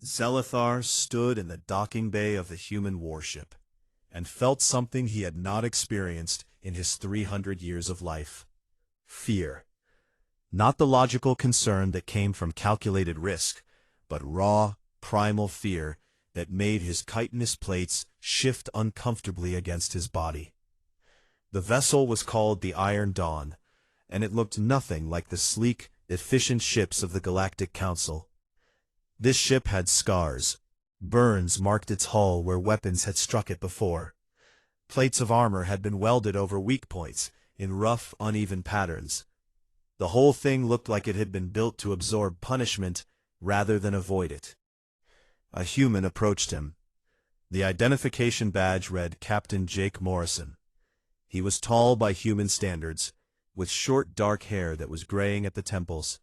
Zelithar stood in the docking bay of the human warship, and felt something he had not experienced in his 300 years of life. Fear. Not the logical concern that came from calculated risk, but raw, primal fear that made his chitinous plates shift uncomfortably against his body. The vessel was called the Iron Dawn, and it looked nothing like the sleek, efficient ships of the Galactic Council. This ship had scars. Burns marked its hull where weapons had struck it before. Plates of armor had been welded over weak points in rough, uneven patterns. The whole thing looked like it had been built to absorb punishment rather than avoid it. A human approached him. The identification badge read Captain Jake Morrison. He was tall by human standards, with short dark hair that was graying at the temples.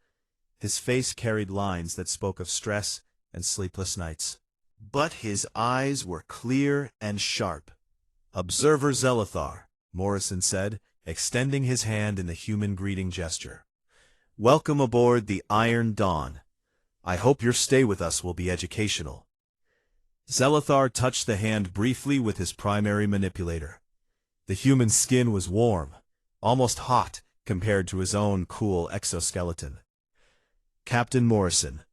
His face carried lines that spoke of stress and sleepless nights. But his eyes were clear and sharp. "Observer Zelithar," Morrison said, extending his hand in the human greeting gesture. "Welcome aboard the Iron Dawn. I hope your stay with us will be educational." Zelithar touched the hand briefly with his primary manipulator. The human skin was warm, almost hot compared to his own cool exoskeleton. "Captain Morrison,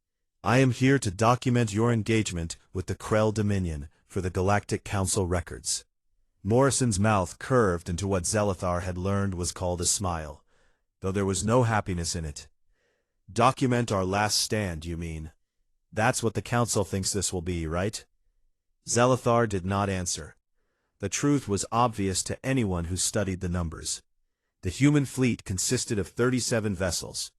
I am here to document your engagement with the Krell Dominion for the Galactic Council records." Morrison's mouth curved into what Zelithar had learned was called a smile, though there was no happiness in it. "Document our last stand, you mean? That's what the Council thinks this will be, right?" Zelithar did not answer. The truth was obvious to anyone who studied the numbers. The human fleet consisted of 37 vessels.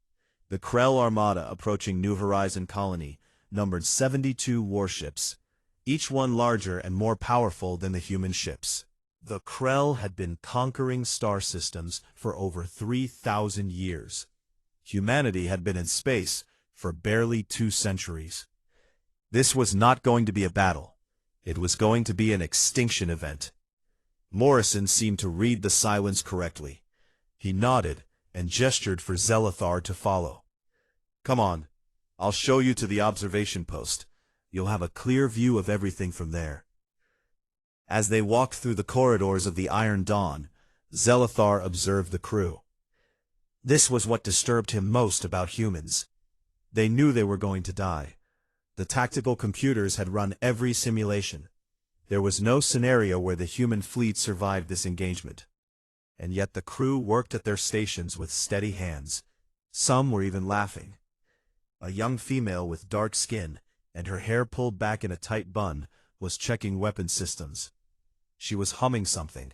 The Krell Armada approaching New Horizon Colony numbered 72 warships, each one larger and more powerful than the human ships. The Krell had been conquering star systems for over 3,000 years. Humanity had been in space for barely 2 centuries. This was not going to be a battle. It was going to be an extinction event. Morrison seemed to read the silence correctly. He nodded and gestured for Zelithar to follow. "Come on, I'll show you to the observation post. You'll have a clear view of everything from there." As they walked through the corridors of the Iron Dawn, Zelithar observed the crew. This was what disturbed him most about humans. They knew they were going to die. The tactical computers had run every simulation. There was no scenario where the human fleet survived this engagement. And yet the crew worked at their stations with steady hands. Some were even laughing. A young female with dark skin and her hair pulled back in a tight bun was checking weapon systems. She was humming something,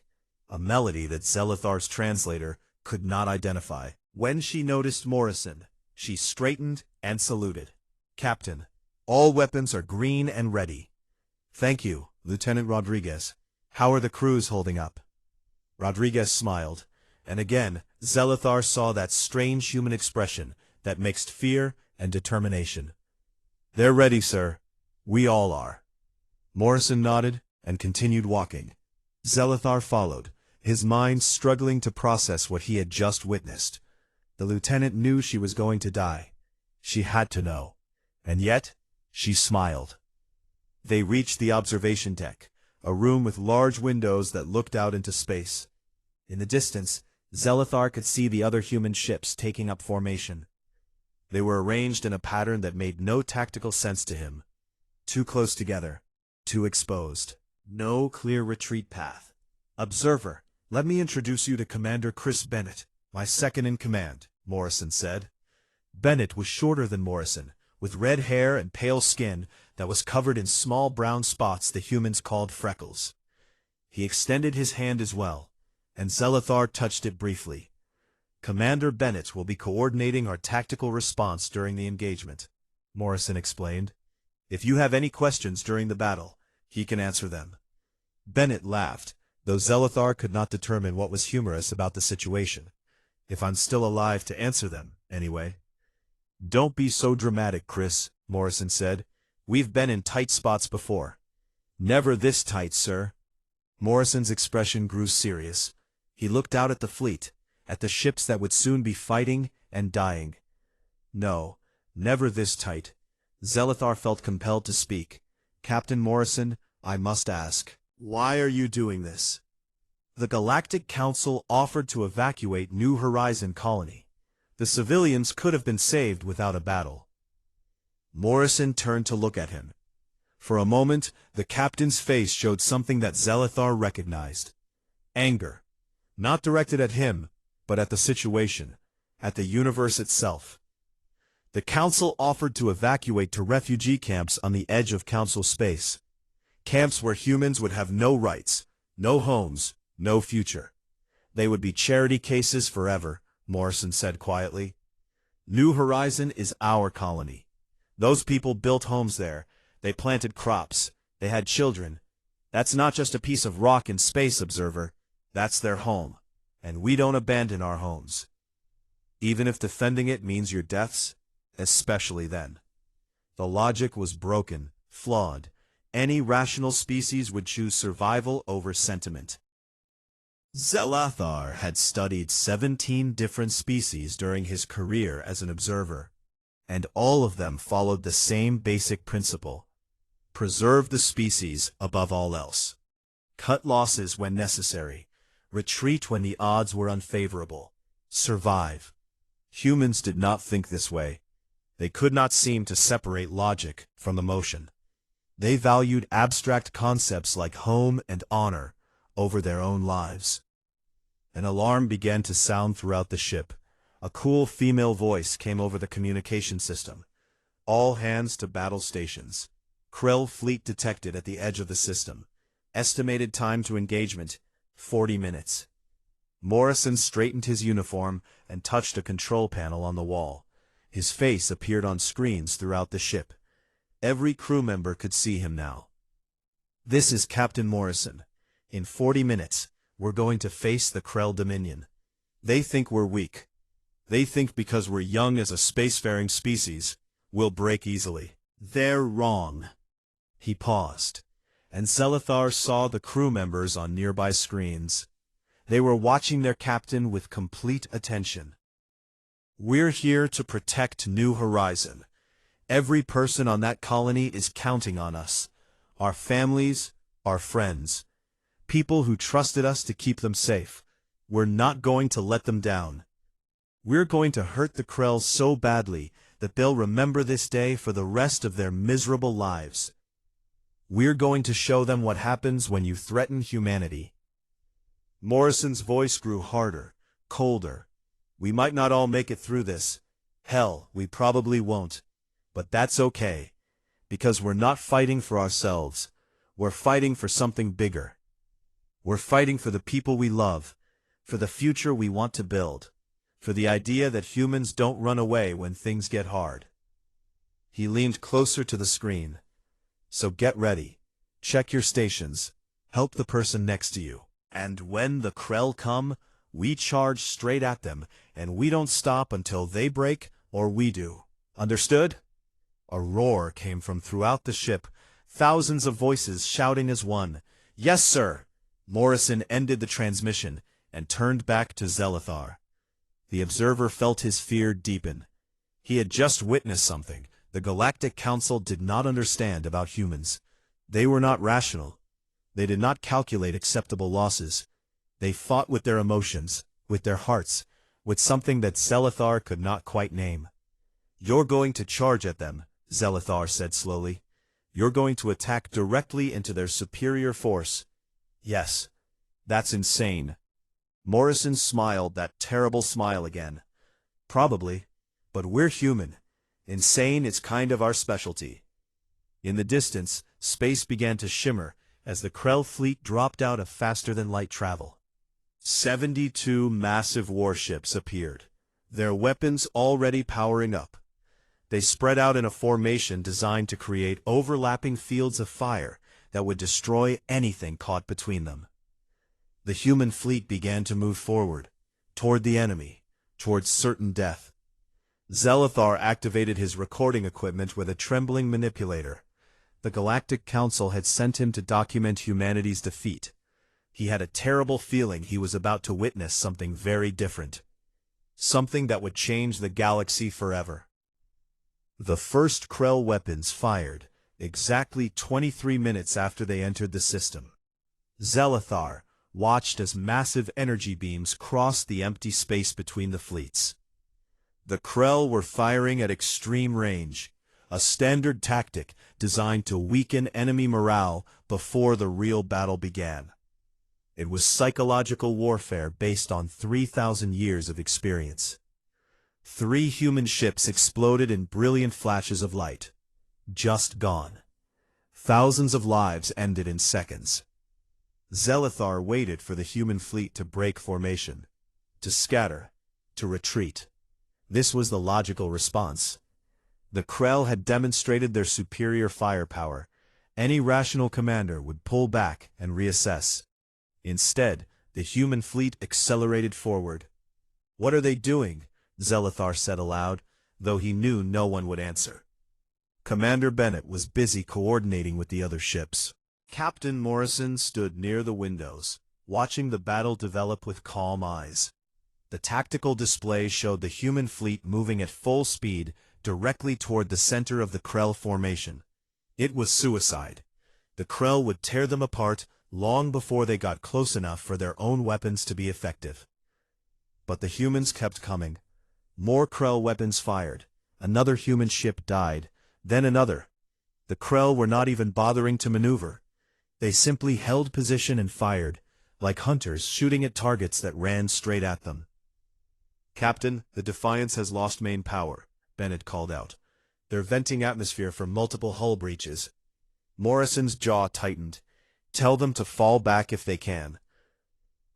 a melody that Zelithar's translator could not identify. When she noticed Morrison, she straightened and saluted. "Captain, all weapons are green and ready." "Thank you, Lieutenant Rodriguez. How are the crews holding up?" Rodriguez smiled, and again Zelithar saw that strange human expression that mixed fear and determination. "They're ready, sir. We all are." Morrison nodded and continued walking. Zelithar followed, his mind struggling to process what he had just witnessed. The lieutenant knew she was going to die. She had to know. And yet, she smiled. They reached the observation deck, a room with large windows that looked out into space. In the distance, Zelithar could see the other human ships taking up formation. They were arranged in a pattern that made no tactical sense to him. Too close together, too exposed. No clear retreat path. "Observer, let me introduce you to Commander Chris Bennett, my second in command," Morrison said. Bennett was shorter than Morrison, with red hair and pale skin that was covered in small brown spots the humans called freckles. He extended his hand as well, and Zelithar touched it briefly. "Commander Bennett will be coordinating our tactical response during the engagement," Morrison explained. "If you have any questions during the battle, he can answer them." Bennett laughed, though Zelithar could not determine what was humorous about the situation. "If I'm still alive to answer them, anyway." "Don't be so dramatic, Chris," Morrison said. "We've been in tight spots before." "Never this tight, sir." Morrison's expression grew serious. He looked out at the fleet, at the ships that would soon be fighting and dying. "No, never this tight. Zelithar felt compelled to speak. "Captain Morrison, I must ask, why are you doing this?" "The Galactic Council offered to evacuate New Horizon Colony. The civilians could have been saved without a battle." Morrison turned to look at him. For a moment, the captain's face showed something that Zelithar recognized. Anger. Not directed at him, but at the situation, at the universe itself. The Council offered to evacuate to refugee camps on the edge of Council space. Camps where humans would have no rights, no homes, no future. They would be charity cases forever, Morrison said quietly. New Horizon is our colony. Those people built homes there. They planted crops. They had children. That's not just a piece of rock in space, observer. That's their home. And we don't abandon our homes. Even if defending it means your deaths, especially then. The logic was broken, flawed. Any rational species would choose survival over sentiment. Zelithar had studied 17 different species during his career as an observer, and all of them followed the same basic principle. Preserve the species above all else. Cut losses when necessary. Retreat when the odds were unfavorable. Survive. Humans did not think this way. They could not seem to separate logic from emotion. They valued abstract concepts like home and honor over their own lives. An alarm began to sound throughout the ship. A cool female voice came over the communication system. "All hands to battle stations. Krell fleet detected at the edge of the system. Estimated time to engagement, 40 minutes. Morrison straightened his uniform and touched a control panel on the wall. His face appeared on screens throughout the ship. Every crew member could see him now. "This is Captain Morrison. In 40 minutes, we're going to face the Krell Dominion. They think we're weak. They think because we're young as a spacefaring species, we'll break easily. They're wrong." He paused, and Zelithar saw the crew members on nearby screens. They were watching their captain with complete attention. "We're here to protect New Horizon. Every person on that colony is counting on us. Our families, our friends. People who trusted us to keep them safe. We're not going to let them down. We're going to hurt the Krells so badly that they'll remember this day for the rest of their miserable lives. We're going to show them what happens when you threaten humanity." Morrison's voice grew harder, colder. "We might not all make it through this. Hell, we probably won't. But that's okay, because we're not fighting for ourselves. We're fighting for something bigger. We're fighting for the people we love, for the future we want to build, for the idea that humans don't run away when things get hard." He leaned closer to the screen. "So get ready. Check your stations. Help the person next to you. And when the Krell come, we charge straight at them, and we don't stop until they break or we do. Understood?" A roar came from throughout the ship, thousands of voices shouting as one. "Yes, sir!" Morrison ended the transmission and turned back to Zelithar. The observer felt his fear deepen. He had just witnessed something the Galactic Council did not understand about humans. They were not rational. They did not calculate acceptable losses. They fought with their emotions, with their hearts, with something that Zelithar could not quite name. "You're going to charge at them," Zelithar said slowly. "You're going to attack directly into their superior force." "Yes, that's insane." Morrison smiled that terrible smile again. "Probably, but we're human. Insane is kind of our specialty." In the distance, space began to shimmer as the Krell fleet dropped out of faster-than-light travel. 72 massive warships appeared, their weapons already powering up. They spread out in a formation designed to create overlapping fields of fire that would destroy anything caught between them. The human fleet began to move forward, toward the enemy, towards certain death. Zelithar activated his recording equipment with a trembling manipulator. The Galactic Council had sent him to document humanity's defeat. He had a terrible feeling he was about to witness something very different. Something that would change the galaxy forever. The first Krell weapons fired, exactly 23 minutes after they entered the system. Zelathar watched as massive energy beams crossed the empty space between the fleets. The Krell were firing at extreme range, a standard tactic designed to weaken enemy morale before the real battle began. It was psychological warfare based on 3,000 years of experience. 3 human ships exploded in brilliant flashes of light. Just gone. Thousands of lives ended in seconds. Zelathar waited for the human fleet to break formation, to scatter, to retreat. This was the logical response. The Krell had demonstrated their superior firepower. Any rational commander would pull back and reassess. Instead, the human fleet accelerated forward. "What are they doing?" Zelathar said aloud, though he knew no one would answer. Commander Bennett was busy coordinating with the other ships. Captain Morrison stood near the windows, watching the battle develop with calm eyes. The tactical display showed the human fleet moving at full speed directly toward the center of the Krell formation. It was suicide. The Krell would tear them apart long before they got close enough for their own weapons to be effective. But the humans kept coming. More Krell weapons fired. Another human ship died, then another. The Krell were not even bothering to maneuver. They simply held position and fired, like hunters shooting at targets that ran straight at them. "Captain, the Defiance has lost main power," Bennett called out. "They're venting atmosphere from multiple hull breaches." Morrison's jaw tightened. "Tell them to fall back if they can."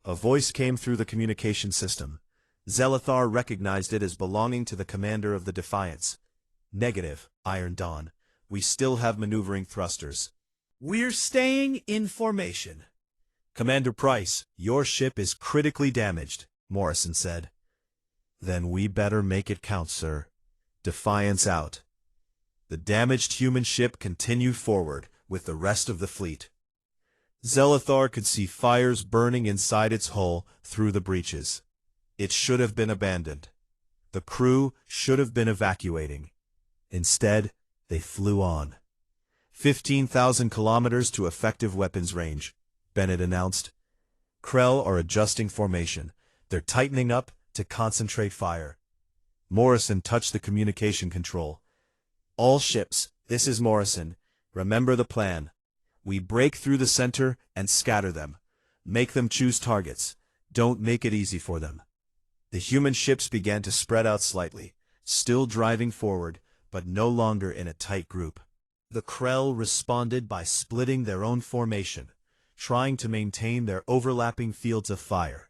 A voice came through the communication system. Zelathar recognized it as belonging to the commander of the Defiance. "Negative, Iron Dawn. We still have maneuvering thrusters." "We're staying in formation." "Commander Price, your ship is critically damaged," Morrison said. "Then we better make it count, sir. Defiance out." The damaged human ship continued forward with the rest of the fleet. Zelathar could see fires burning inside its hull through the breaches. It should have been abandoned. The crew should have been evacuating. Instead, they flew on. 15,000 kilometers to effective weapons range, Bennett announced. Krell are adjusting formation. They're tightening up to concentrate fire. Morrison touched the communication control. "All ships, this is Morrison. Remember the plan. We break through the center and scatter them. Make them choose targets. Don't make it easy for them." The human ships began to spread out slightly, still driving forward, but no longer in a tight group. The Krell responded by splitting their own formation, trying to maintain their overlapping fields of fire.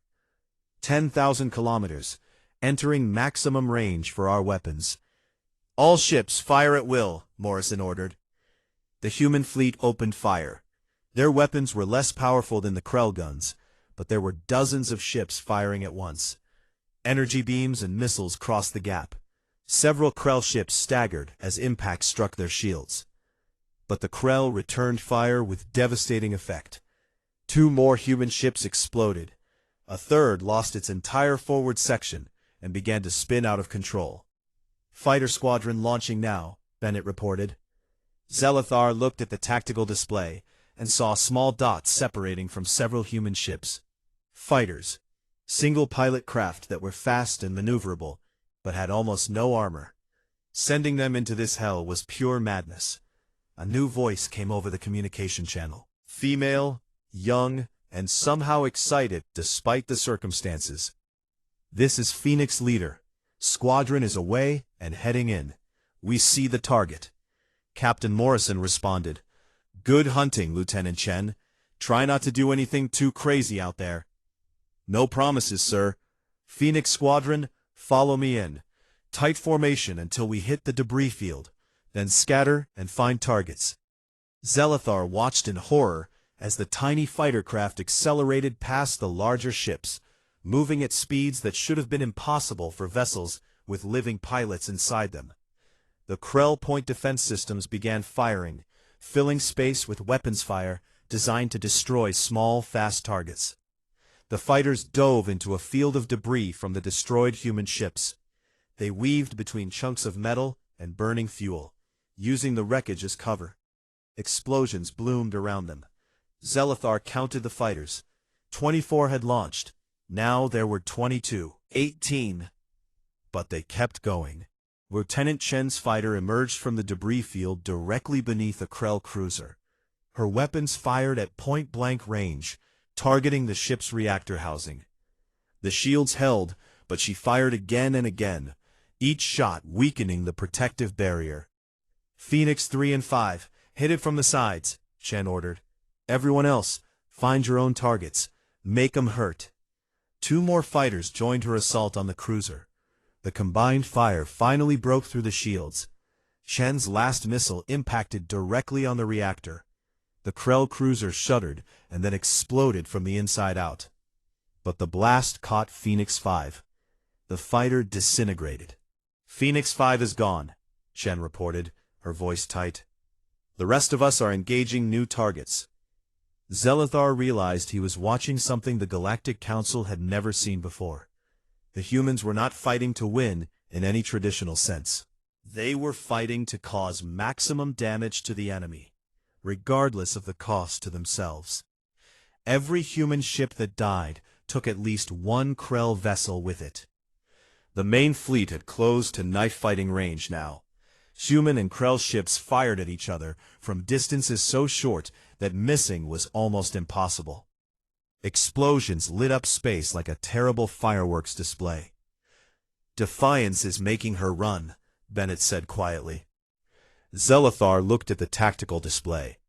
10,000 kilometers, entering maximum range for our weapons. "All ships fire at will," Morrison ordered. The human fleet opened fire. Their weapons were less powerful than the Krell guns, but there were dozens of ships firing at once. Energy beams and missiles crossed the gap. Several Krell ships staggered as impact struck their shields. But the Krell returned fire with devastating effect. 2 more human ships exploded. A third lost its entire forward section and began to spin out of control. "Fighter squadron launching now," Bennett reported. Zelathar looked at the tactical display and saw small dots separating from several human ships. Fighters. Single-pilot craft that were fast and maneuverable, but had almost no armor. Sending them into this hell was pure madness. A new voice came over the communication channel. Female, young, and somehow excited despite the circumstances. "This is Phoenix Leader. Squadron is away and heading in. We see the target." Captain Morrison responded. "Good hunting, Lieutenant Chen. Try not to do anything too crazy out there." "No promises, sir. Phoenix Squadron, follow me in. Tight formation until we hit the debris field, then scatter and find targets." Zelathar watched in horror as the tiny fighter craft accelerated past the larger ships, moving at speeds that should have been impossible for vessels with living pilots inside them. The Krell point defense systems began firing, filling space with weapons fire designed to destroy small, fast targets. The fighters dove into a field of debris from the destroyed human ships. They weaved between chunks of metal and burning fuel, using the wreckage as cover. Explosions bloomed around them. Zelithar counted the fighters. 24 had launched. Now there were 22. 18. But they kept going. Lieutenant Chen's fighter emerged from the debris field directly beneath a Krell cruiser. Her weapons fired at point-blank range, targeting the ship's reactor housing. The shields held, but she fired again and again, each shot weakening the protective barrier. Phoenix 3 and 5, hit it from the sides, Chen ordered. Everyone else, find your own targets. Make 'em hurt. 2 more fighters joined her assault on the cruiser. The combined fire finally broke through the shields. Chen's last missile impacted directly on the reactor. The Krell cruiser shuddered and then exploded from the inside out. But the blast caught Phoenix 5. The fighter disintegrated. Phoenix 5 is gone, Chen reported, her voice tight. The rest of us are engaging new targets. Zelithar realized he was watching something the Galactic Council had never seen before. The humans were not fighting to win in any traditional sense. They were fighting to cause maximum damage to the enemy, regardless of the cost to themselves. Every human ship that died took at least 1 Krell vessel with it. The main fleet had closed to knife-fighting range now. Human and Krell ships fired at each other from distances so short that missing was almost impossible. Explosions lit up space like a terrible fireworks display. Defiance is making her run, Bennett said quietly. Zelithar looked at the tactical display.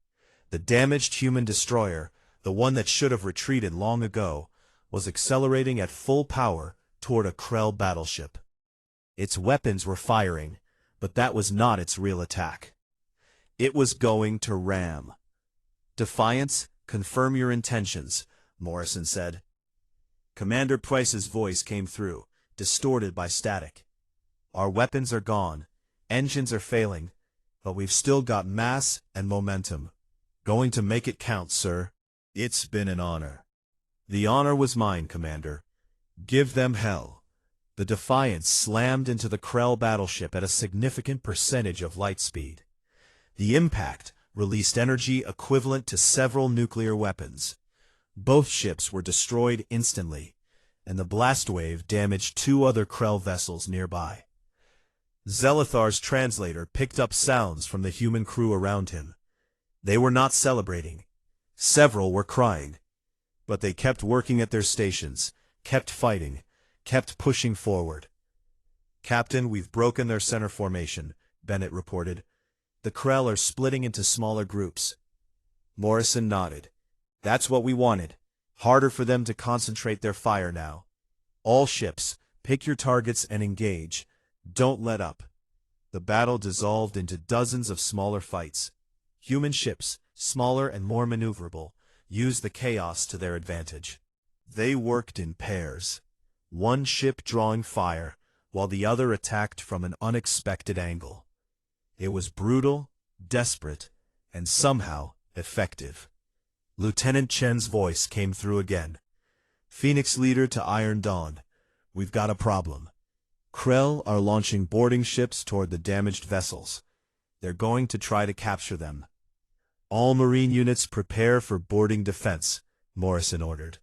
The damaged human destroyer, the one that should have retreated long ago, was accelerating at full power toward a Krell battleship. Its weapons were firing, but that was not its real attack. It was going to ram. Defiance, confirm your intentions, Morrison said. Commander Price's voice came through, distorted by static. Our weapons are gone, engines are failing, but we've still got mass and momentum. Going to make it count, sir. It's been an honor. The honor was mine, Commander. Give them hell. The Defiance slammed into the Krell battleship at a significant percentage of light speed. The impact released energy equivalent to several nuclear weapons. Both ships were destroyed instantly, and the blast wave damaged 2 other Krell vessels nearby. Zelithar's translator picked up sounds from the human crew around him. They were not celebrating. Several were crying. But they kept working at their stations, kept fighting, kept pushing forward. Captain, we've broken their center formation, Bennett reported. The Krell are splitting into smaller groups. Morrison nodded. That's what we wanted. Harder for them to concentrate their fire now. All ships, pick your targets and engage. Don't let up. The battle dissolved into dozens of smaller fights. Human ships, smaller and more maneuverable, used the chaos to their advantage. They worked in pairs, one ship drawing fire, while the other attacked from an unexpected angle. It was brutal, desperate, and somehow effective. Lieutenant Chen's voice came through again. Phoenix Leader to Iron Dawn, we've got a problem. Krell are launching boarding ships toward the damaged vessels. They're going to try to capture them. All Marine units prepare for boarding defense, Morrison ordered.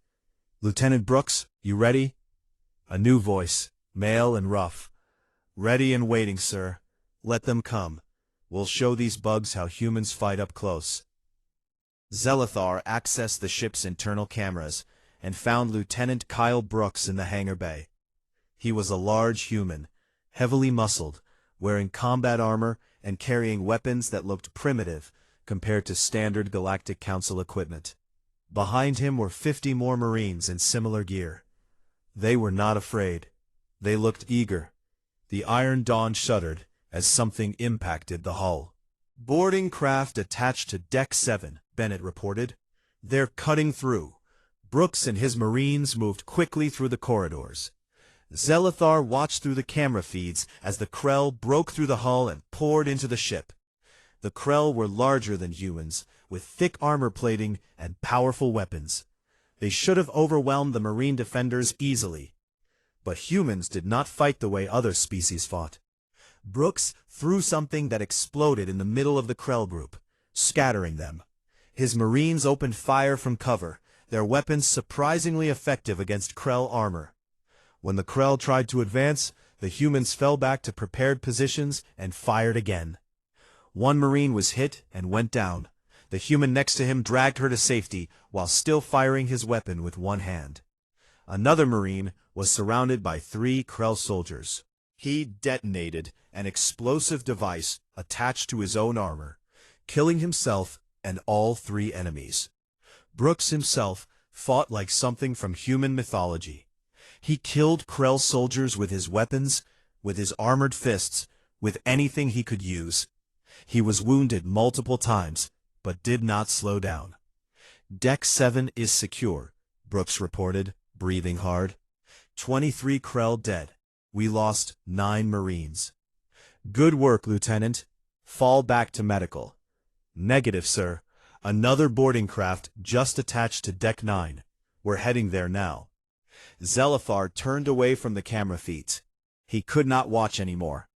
Lieutenant Brooks, you ready? A new voice, male and rough. Ready and waiting, sir. Let them come. We'll show these bugs how humans fight up close. Zelithar accessed the ship's internal cameras and found Lieutenant Kyle Brooks in the hangar bay. He was a large human, heavily muscled, wearing combat armor and carrying weapons that looked primitive compared to standard Galactic Council equipment. Behind him were 50 more Marines in similar gear. They were not afraid. They looked eager. The Iron Dawn shuddered as something impacted the hull. Boarding craft attached to Deck 7, Bennett reported. They're cutting through. Brooks and his Marines moved quickly through the corridors. Zelithar watched through the camera feeds as the Krell broke through the hull and poured into the ship. The Krell were larger than humans, with thick armor plating and powerful weapons. They should have overwhelmed the Marine defenders easily. But humans did not fight the way other species fought. Brooks threw something that exploded in the middle of the Krell group, scattering them. His Marines opened fire from cover, their weapons surprisingly effective against Krell armor. When the Krell tried to advance, the humans fell back to prepared positions and fired again. One Marine was hit and went down. The human next to him dragged her to safety while still firing his weapon with one hand. Another Marine was surrounded by 3 Krell soldiers. He detonated an explosive device attached to his own armor, killing himself and all 3 enemies. Brooks himself fought like something from human mythology. He killed Krell soldiers with his weapons, with his armored fists, with anything he could use. He was wounded multiple times, but did not slow down. Deck 7 is secure, Brooks reported, breathing hard. 23 Krell dead. We lost 9 Marines. Good work, Lieutenant. Fall back to medical. Negative, sir. Another boarding craft just attached to Deck 9. We're heading there now. Zelithar turned away from the camera feeds. He could not watch anymore.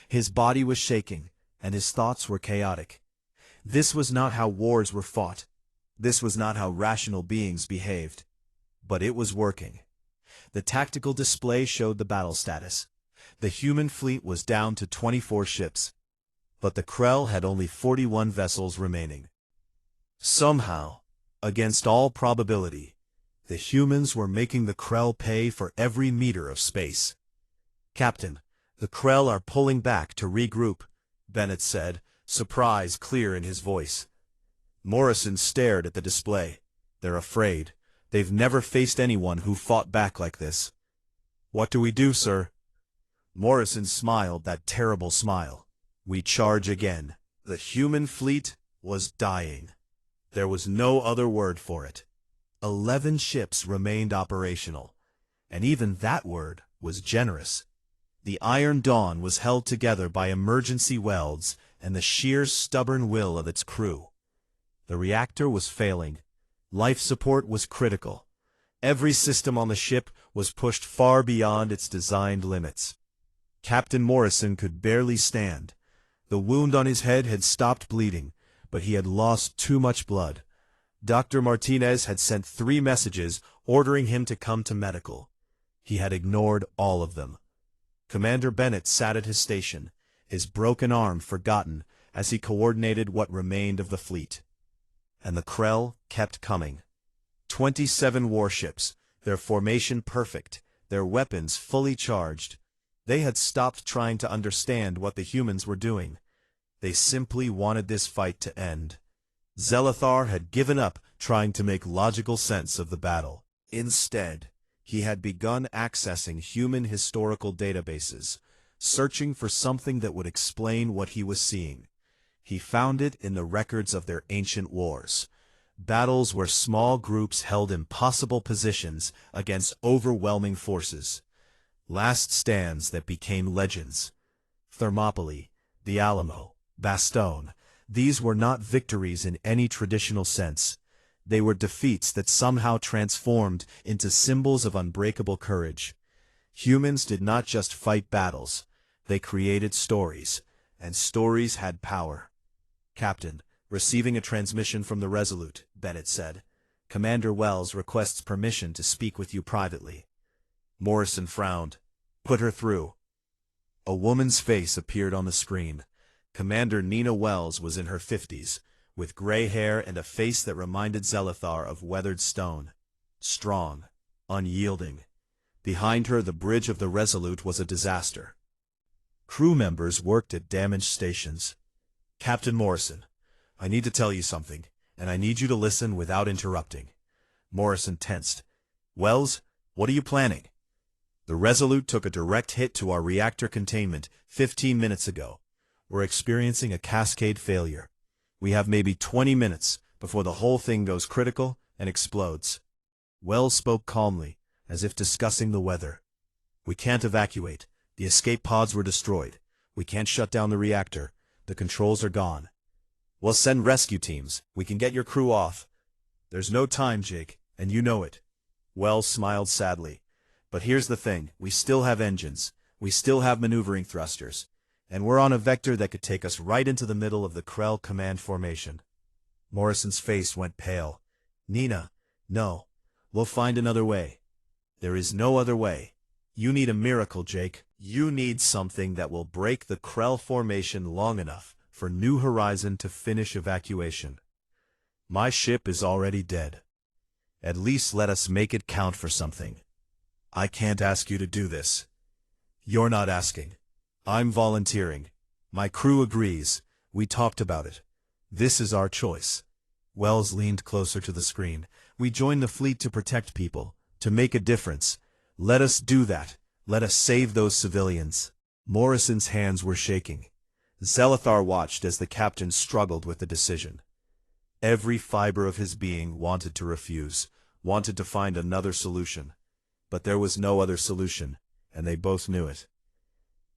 His body was shaking, and his thoughts were chaotic. This was not how wars were fought. This was not how rational beings behaved. But it was working. The tactical display showed the battle status. The human fleet was down to 24 ships, but the Krell had only 41 vessels remaining. Somehow, against all probability, the humans were making the Krell pay for every meter of space. Captain, the Krell are pulling back to regroup, Bennett said, surprise clear in his voice. Morrison stared at the display. They're afraid. They've never faced anyone who fought back like this. What do we do, sir? Morrison smiled that terrible smile. We charge again. The human fleet was dying. There was no other word for it. 11 ships remained operational, and even that word was generous. The Iron Dawn was held together by emergency welds and the sheer stubborn will of its crew. The reactor was failing. Life support was critical. Every system on the ship was pushed far beyond its designed limits. Captain Morrison could barely stand. The wound on his head had stopped bleeding, but he had lost too much blood. Dr. Martinez had sent 3 messages ordering him to come to medical. He had ignored all of them. Commander Bennett sat at his station, his broken arm forgotten as he coordinated what remained of the fleet. And the Krell kept coming. 27 warships, their formation perfect, their weapons fully charged. They had stopped trying to understand what the humans were doing. They simply wanted this fight to end. Zelithar had given up trying to make logical sense of the battle. Instead, he had begun accessing human historical databases, searching for something that would explain what he was seeing. He found it in the records of their ancient wars, battles where small groups held impossible positions against overwhelming forces, last stands that became legends. Thermopylae, the Alamo, Bastogne, these were not victories in any traditional sense. They were defeats that somehow transformed into symbols of unbreakable courage. Humans did not just fight battles, they created stories, and stories had power. Captain, receiving a transmission from the Resolute, Bennett said. Commander Wells requests permission to speak with you privately. Morrison frowned. Put her through. A woman's face appeared on the screen. Commander Nina Wells was in her 50s, with gray hair and a face that reminded Zelithar of weathered stone. Strong, unyielding. Behind her, the bridge of the Resolute was a disaster. Crew members worked at damaged stations. Captain Morrison, I need to tell you something, and I need you to listen without interrupting. Morrison tensed. Wells, what are you planning? The Resolute took a direct hit to our reactor containment 15 minutes ago. We're experiencing a cascade failure. We have maybe 20 minutes before the whole thing goes critical and explodes. Wells spoke calmly, as if discussing the weather. We can't evacuate. The escape pods were destroyed. We can't shut down the reactor. The controls are gone. We'll send rescue teams. We can get your crew off. There's no time, Jake, and you know it. Wells smiled sadly. But here's the thing. We still have engines. We still have maneuvering thrusters. and we're on a vector that could take us right into the middle of the Krell command formation. Morrison's face went pale. Nina, no. We'll find another way. There is no other way. You need a miracle, Jake. You need something that will break the Krell formation long enough for New Horizon to finish evacuation. My ship is already dead. At least let us make it count for something. I can't ask you to do this. You're not asking. I'm volunteering. My crew agrees. We talked about it. This is our choice. Wells leaned closer to the screen. We joined the fleet to protect people, to make a difference. Let us do that. Let us save those civilians. Morrison's hands were shaking. Zelathar watched as the captain struggled with the decision. Every fiber of his being wanted to refuse, wanted to find another solution. But there was no other solution, and they both knew it.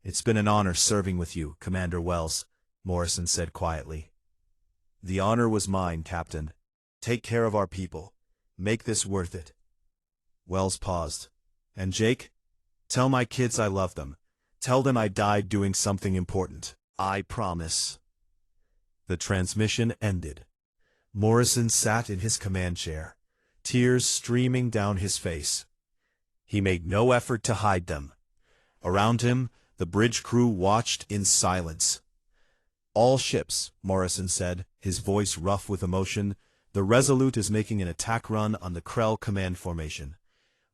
It's been an honor serving with you, Commander Wells, Morrison said quietly. The honor was mine, Captain. Take care of our people. Make this worth it. Wells paused. And Jake? Tell my kids I love them. Tell them I died doing something important. I promise. The transmission ended. Morrison sat in his command chair, tears streaming down his face. He made no effort to hide them. Around him, the bridge crew watched in silence. All ships, Morrison said, his voice rough with emotion. The Resolute is making an attack run on the Krell command formation.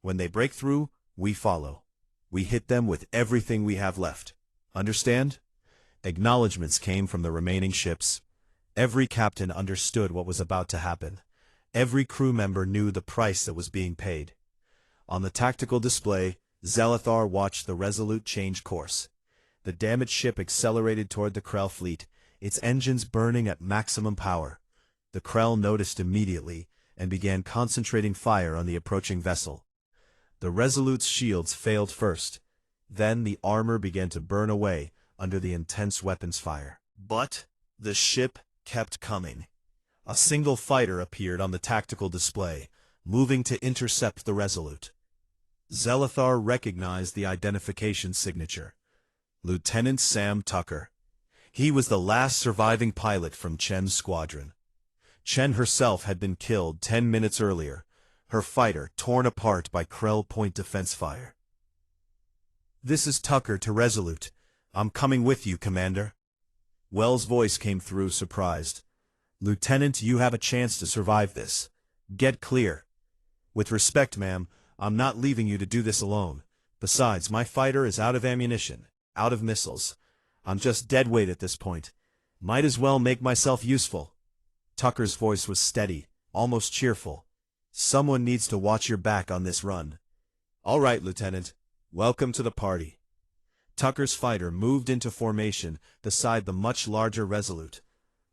When they break through, we follow. We hit them with everything we have left. Understand? Acknowledgements came from the remaining ships. Every captain understood what was about to happen. Every crew member knew the price that was being paid. On the tactical display, Zelathar watched the Resolute change course. The damaged ship accelerated toward the Krell fleet, its engines burning at maximum power. The Krell noticed immediately and began concentrating fire on the approaching vessel. The Resolute's shields failed first. Then the armor began to burn away under the intense weapons fire. But the ship kept coming. A single fighter appeared on the tactical display, moving to intercept the Resolute. Zelathar recognized the identification signature. Lieutenant Sam Tucker. He was the last surviving pilot from Chen's squadron. Chen herself had been killed 10 minutes earlier, her fighter torn apart by Krell point defense fire. This is Tucker to Resolute. I'm coming with you, Commander. Wells' voice came through, surprised. Lieutenant, you have a chance to survive this. Get clear. With respect, ma'am, I'm not leaving you to do this alone. Besides, my fighter is out of ammunition, out of missiles. I'm just dead weight at this point. Might as well make myself useful. Tucker's voice was steady, almost cheerful. Someone needs to watch your back on this run. All right, Lieutenant. Welcome to the party. Tucker's fighter moved into formation beside the much larger Resolute.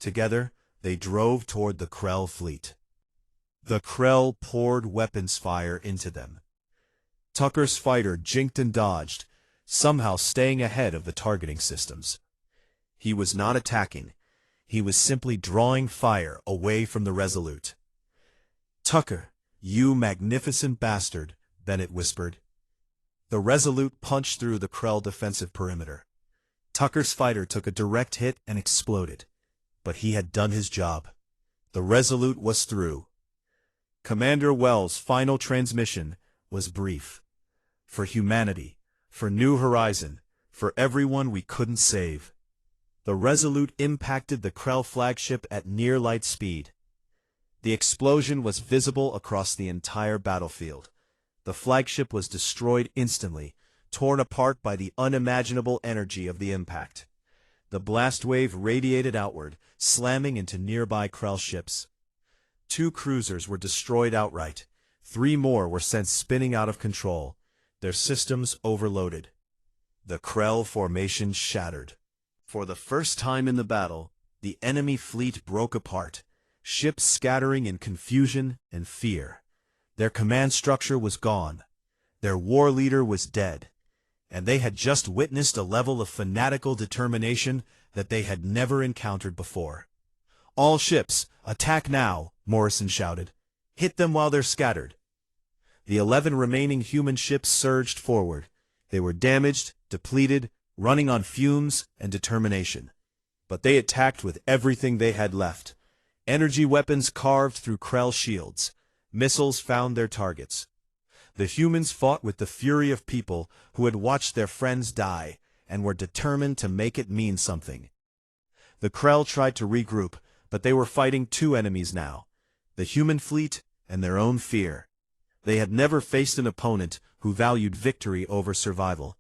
Together, they drove toward the Krell fleet. The Krell poured weapons fire into them. Tucker's fighter jinked and dodged, somehow staying ahead of the targeting systems. He was not attacking. He was simply drawing fire away from the Resolute. Tucker, you magnificent bastard, Bennett whispered. The Resolute punched through the Krell defensive perimeter. Tucker's fighter took a direct hit and exploded. But he had done his job. The Resolute was through. Commander Wells' final transmission was brief. For humanity, for New Horizon, for everyone we couldn't save. The Resolute impacted the Krell flagship at near light speed. The explosion was visible across the entire battlefield. The flagship was destroyed instantly, torn apart by the unimaginable energy of the impact. The blast wave radiated outward, slamming into nearby Krell ships. 2 cruisers were destroyed outright. 3 more were sent spinning out of control, their systems overloaded. The Krell formation shattered. For the first time in the battle, the enemy fleet broke apart, ships scattering in confusion and fear. Their command structure was gone. Their war leader was dead. And they had just witnessed a level of fanatical determination that they had never encountered before. All ships, attack now, Morrison shouted. Hit them while they're scattered. The 11 remaining human ships surged forward. They were damaged, depleted, running on fumes and determination. But they attacked with everything they had left. Energy weapons carved through Krell shields. Missiles found their targets. The humans fought with the fury of people who had watched their friends die and were determined to make it mean something. The Krell tried to regroup, but they were fighting two enemies now: the human fleet and their own fear. They had never faced an opponent who valued victory over survival,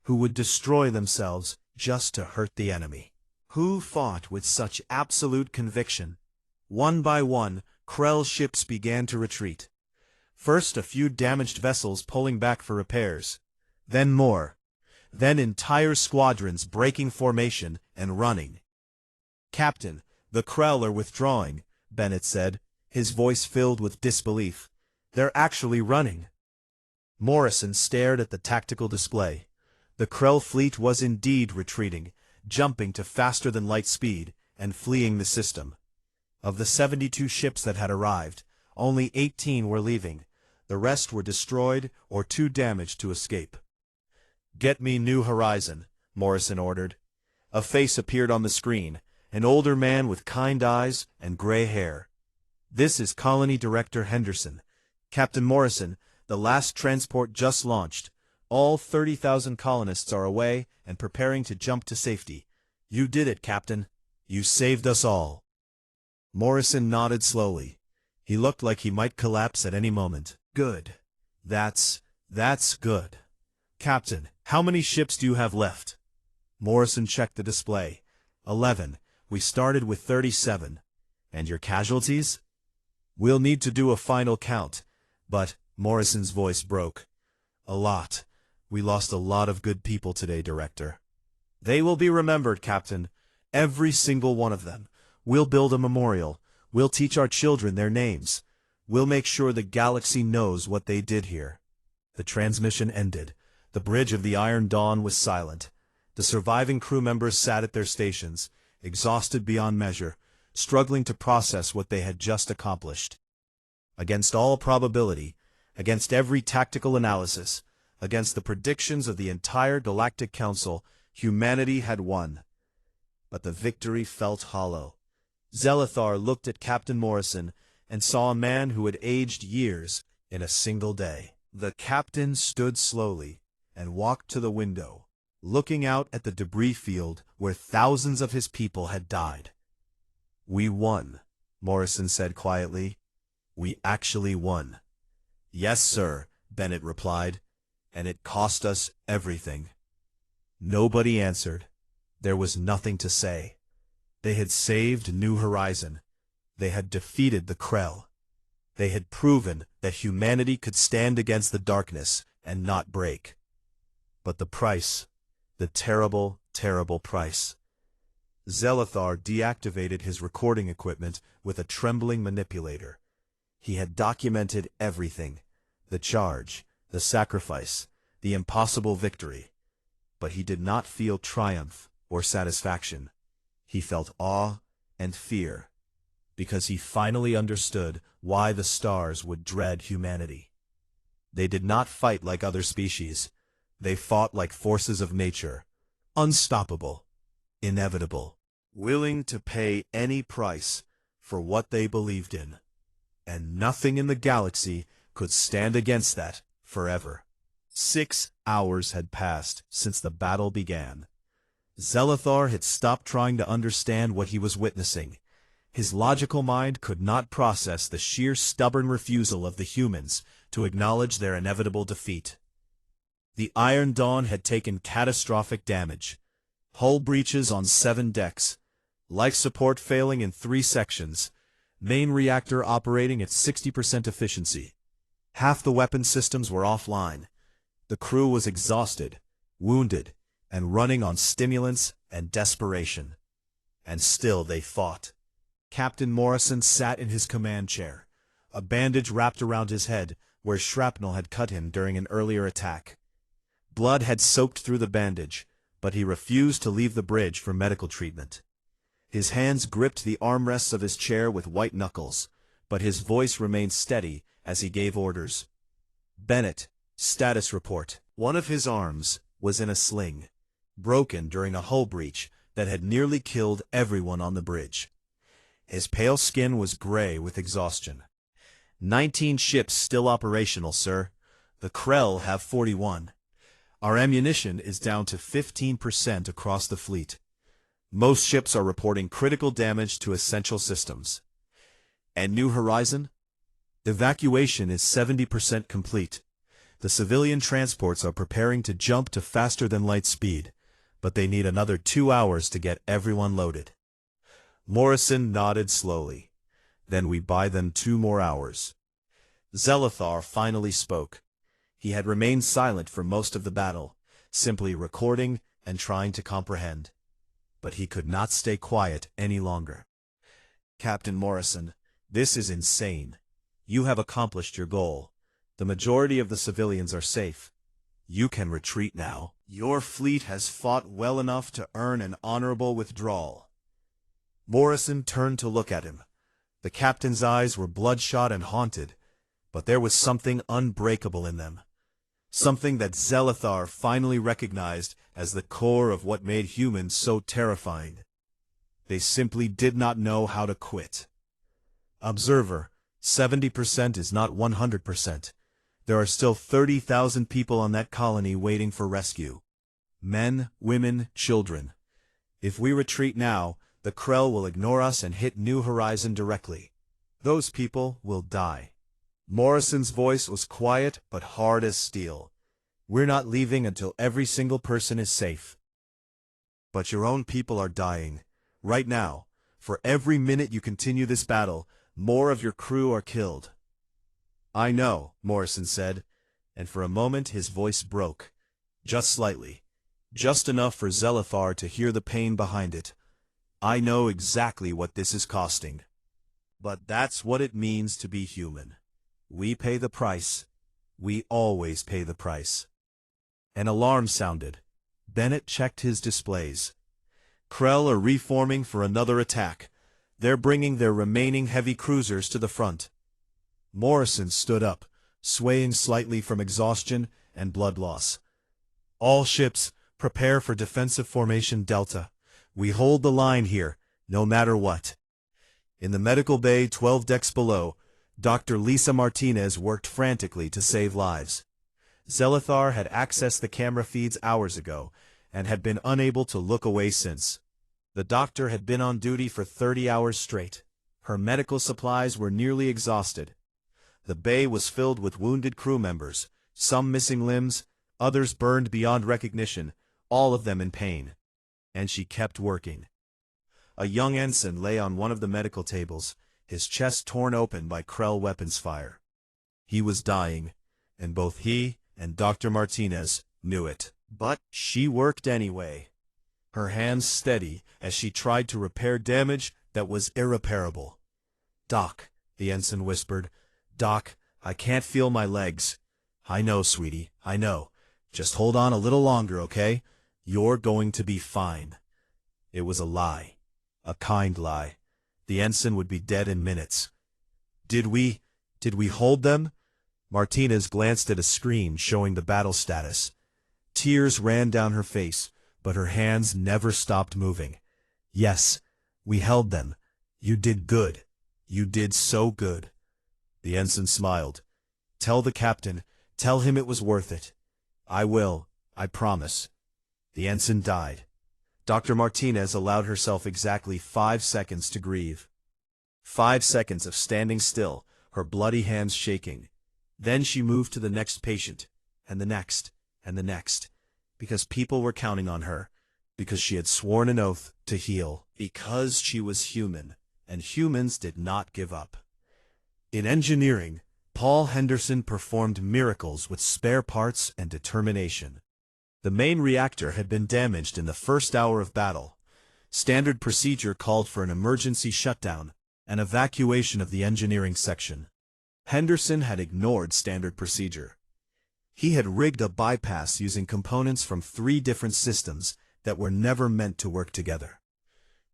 who would destroy themselves just to hurt the enemy. Who fought with such absolute conviction? One by one, Krell ships began to retreat. First a few damaged vessels pulling back for repairs. Then more. Then entire squadrons breaking formation and running. "Captain, the Krell are withdrawing," Bennett said, his voice filled with disbelief. "They're actually running." Morrison stared at the tactical display. The Krell fleet was indeed retreating, jumping to faster-than-light speed, and fleeing the system. Of the 72 ships that had arrived, only 18 were leaving. The rest were destroyed or too damaged to escape. "Get me New Horizon," Morrison ordered. A face appeared on the screen, an older man with kind eyes and gray hair. "This is Colony Director Henderson. Captain Morrison, the last transport just launched. All 30,000 colonists are away and preparing to jump to safety. You did it, Captain. You saved us all." Morrison nodded slowly. He looked like he might collapse at any moment. "Good. That's good. Captain, how many ships do you have left?" Morrison checked the display. 11. We started with 37. "And your casualties?" "We'll need to do a final count, but," Morrison's voice broke, "a lot. We lost a lot of good people today, Director." "They will be remembered, Captain. Every single one of them. We'll build a memorial. We'll teach our children their names. We'll make sure the galaxy knows what they did here." The transmission ended. The bridge of the Iron Dawn was silent. The surviving crew members sat at their stations, exhausted beyond measure, struggling to process what they had just accomplished. Against all probability, against every tactical analysis, against the predictions of the entire Galactic Council, humanity had won. But the victory felt hollow. Zelithar looked at Captain Morrison and saw a man who had aged years in a single day. The captain stood slowly and walked to the window, looking out at the debris field where thousands of his people had died. "We won," Morrison said quietly. "We actually won." "Yes, sir," Bennett replied, "and it cost us everything." Nobody answered. There was nothing to say. They had saved New Horizon. They had defeated the Krell. They had proven that humanity could stand against the darkness and not break. But the price, the terrible, terrible price. Zelithar deactivated his recording equipment with a trembling manipulator. He had documented everything: the charge, the sacrifice, the impossible victory. But he did not feel triumph or satisfaction. He felt awe and fear, because he finally understood why the stars would dread humanity. They did not fight like other species. They fought like forces of nature, unstoppable, inevitable, willing to pay any price for what they believed in. And nothing in the galaxy could stand against that forever. 6 hours had passed since the battle began. Zelithar had stopped trying to understand what he was witnessing. His logical mind could not process the sheer stubborn refusal of the humans to acknowledge their inevitable defeat. The Iron Dawn had taken catastrophic damage. Hull breaches on 7 decks, life support failing in 3 sections, main reactor operating at 60% efficiency. Half the weapon systems were offline. The crew was exhausted, wounded, and running on stimulants and desperation. And still they fought. Captain Morrison sat in his command chair, a bandage wrapped around his head where shrapnel had cut him during an earlier attack. Blood had soaked through the bandage, but he refused to leave the bridge for medical treatment. His hands gripped the armrests of his chair with white knuckles, but his voice remained steady as he gave orders. "Bennett, status report." One of his arms was in a sling. broken during a hull breach that had nearly killed everyone on the bridge. His pale skin was gray with exhaustion. 19 ships still operational, sir. The Krell have 41. Our ammunition is down to 15% across the fleet. Most ships are reporting critical damage to essential systems. And New Horizon? Evacuation is 70% complete. The civilian transports are preparing to jump to faster-than-light speed, but they need another 2 hours to get everyone loaded. Morrison nodded slowly. Then we buy them 2 more hours. Zelithar finally spoke. He had remained silent for most of the battle, simply recording and trying to comprehend. But he could not stay quiet any longer. Captain Morrison, this is insane. You have accomplished your goal. The majority of the civilians are safe. You can retreat now. Your fleet has fought well enough to earn an honorable withdrawal. Morrison turned to look at him. The captain's eyes were bloodshot and haunted, but there was something unbreakable in them. Something that Zelithar finally recognized as the core of what made humans so terrifying. They simply did not know how to quit. Observer, 70% is not 100%. There are still 30,000 people on that colony waiting for rescue. Men, women, children. If we retreat now, the Krell will ignore us and hit New Horizon directly. Those people will die. Morrison's voice was quiet but hard as steel. We're not leaving until every single person is safe. But your own people are dying. Right now, for every minute you continue this battle, more of your crew are killed. I know, Morrison said, and for a moment his voice broke. Just slightly. Just enough for Zelithar to hear the pain behind it. I know exactly what this is costing. But that's what it means to be human. We pay the price. We always pay the price. An alarm sounded. Bennett checked his displays. Krell are reforming for another attack. They're bringing their remaining heavy cruisers to the front. Morrison stood up, swaying slightly from exhaustion and blood loss. All ships, prepare for defensive formation Delta. We hold the line here, no matter what. In the medical bay 12 decks below, Dr. Lisa Martinez worked frantically to save lives. Zelithar had accessed the camera feeds hours ago, and had been unable to look away since. The doctor had been on duty for 30 hours straight. Her medical supplies were nearly exhausted. The bay was filled with wounded crew members, some missing limbs, others burned beyond recognition, all of them in pain. And she kept working. A young ensign lay on one of the medical tables, his chest torn open by Krell weapons fire. He was dying, and both he and Dr. Martinez knew it. But she worked anyway, her hands steady as she tried to repair damage that was irreparable. "Doc," the ensign whispered. "Doc, I can't feel my legs." "I know, sweetie, I know. Just hold on a little longer, okay? You're going to be fine." It was a lie. A kind lie. The ensign would be dead in minutes. Did we hold them?" Martinez glanced at a screen showing the battle status. Tears ran down her face, but her hands never stopped moving. "Yes, we held them. You did good. You did so good." The ensign smiled. "Tell the captain. Tell him it was worth it." "I will. I promise." The ensign died. Dr. Martinez allowed herself exactly 5 seconds to grieve. 5 seconds of standing still, her bloody hands shaking. Then she moved to the next patient, and the next, and the next, because people were counting on her, because she had sworn an oath to heal, because she was human, and humans did not give up. In engineering, Paul Henderson performed miracles with spare parts and determination. The main reactor had been damaged in the first hour of battle. Standard procedure called for an emergency shutdown and evacuation of the engineering section. Henderson had ignored standard procedure. He had rigged a bypass using components from 3 different systems that were never meant to work together.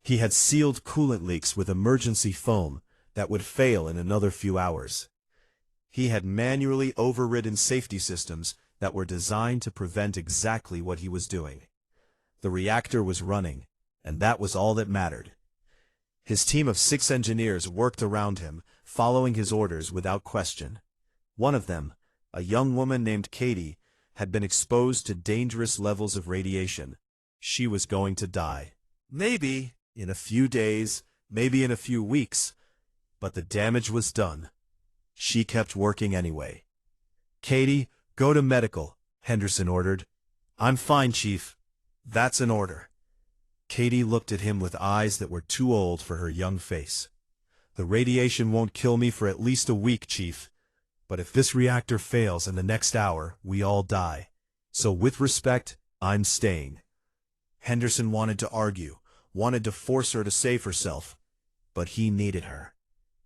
He had sealed coolant leaks with emergency foam that would fail in another few hours. He had manually overridden safety systems that were designed to prevent exactly what he was doing. The reactor was running, and that was all that mattered. His team of 6 engineers worked around him, following his orders without question. One of them, a young woman named Katie, had been exposed to dangerous levels of radiation. She was going to die. Maybe in a few days, maybe in a few weeks, but the damage was done. She kept working anyway. "Katie, go to medical," Henderson ordered. "I'm fine, Chief." "That's an order." Katie looked at him with eyes that were too old for her young face. "The radiation won't kill me for at least a week, Chief. But if this reactor fails in the next hour, we all die. So with respect, I'm staying." Henderson wanted to argue, wanted to force her to save herself. But he needed her.